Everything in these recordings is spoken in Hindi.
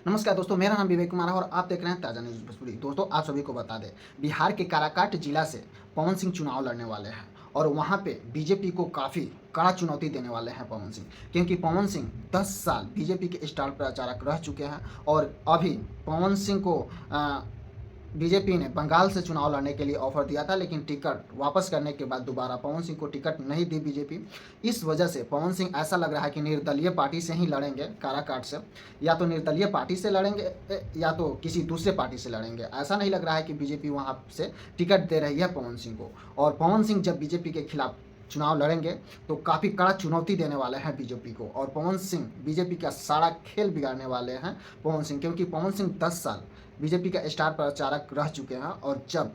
नमस्कार दोस्तों, मेरा नाम विवेक कुमार है और आप देख रहे हैं ताज़ा न्यूज़ भोजपुरी। दोस्तों, आप सभी को बता दें, बिहार के काराकाट जिला से पवन सिंह चुनाव लड़ने वाले हैं और वहां पे बीजेपी को काफ़ी कड़ा चुनौती देने वाले हैं पवन सिंह, क्योंकि पवन सिंह 10 साल बीजेपी के स्टार प्रचारक रह चुके हैं और अभी पवन सिंह को बीजेपी ने बंगाल से चुनाव लड़ने के लिए ऑफर दिया था, लेकिन टिकट वापस करने के बाद दोबारा पवन सिंह को टिकट नहीं दी बीजेपी। इस वजह से पवन सिंह ऐसा लग रहा है कि निर्दलीय पार्टी से ही लड़ेंगे काराकाट से, या तो निर्दलीय पार्टी से लड़ेंगे या तो किसी दूसरे पार्टी से लड़ेंगे। ऐसा नहीं लग रहा है कि बीजेपी वहाँ से टिकट दे रही है पवन सिंह को। और पवन सिंह जब बीजेपी के खिलाफ चुनाव लड़ेंगे तो काफ़ी कड़ा चुनौती देने वाले हैं बीजेपी को, और पवन सिंह बीजेपी का सारा खेल बिगाड़ने वाले हैं पवन सिंह, क्योंकि पवन सिंह 10 साल बीजेपी का स्टार प्रचारक रह चुके हैं और जब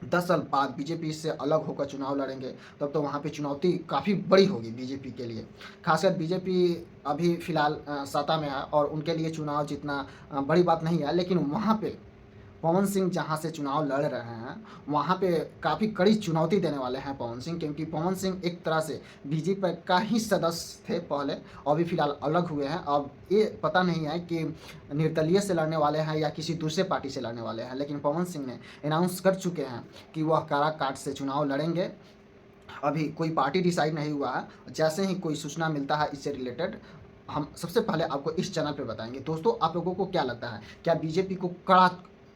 10 साल बाद बीजेपी से अलग होकर चुनाव लड़ेंगे तब तो वहाँ पे चुनौती काफ़ी बड़ी होगी बीजेपी के लिए। खासकर बीजेपी अभी फ़िलहाल सत्ता में है और उनके लिए चुनाव जीतना बड़ी बात नहीं है, लेकिन वहाँ पे पवन सिंह जहाँ से चुनाव लड़ रहे हैं वहाँ पे काफ़ी कड़ी चुनौती देने वाले हैं पवन सिंह, क्योंकि पवन सिंह एक तरह से बीजेपी का ही सदस्य थे पहले, अभी फ़िलहाल अलग हुए हैं। अब ये पता नहीं है कि निर्दलीय से लड़ने वाले हैं या किसी दूसरे पार्टी से लड़ने वाले हैं, लेकिन पवन सिंह ने अनाउंस कर चुके हैं कि वह काराकाट से चुनाव लड़ेंगे। अभी कोई पार्टी डिसाइड नहीं हुआ है, जैसे ही कोई सूचना मिलता है इससे रिलेटेड हम सबसे पहले आपको इस चैनल पे बताएंगे। दोस्तों, आप लोगों को क्या लगता है, क्या बीजेपी को कड़ा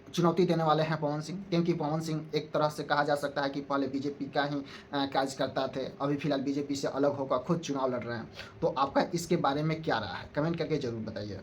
चुनौती देने वाले हैं पवन सिंह? क्योंकि पवन सिंह एक तरह से कहा जा सकता है कि पहले बीजेपी का ही कार्यकर्ता थे, अभी फिलहाल बीजेपी से अलग होकर खुद चुनाव लड़ रहे हैं। तो आपका इसके बारे में क्या राय है, कमेंट करके ज़रूर बताइए।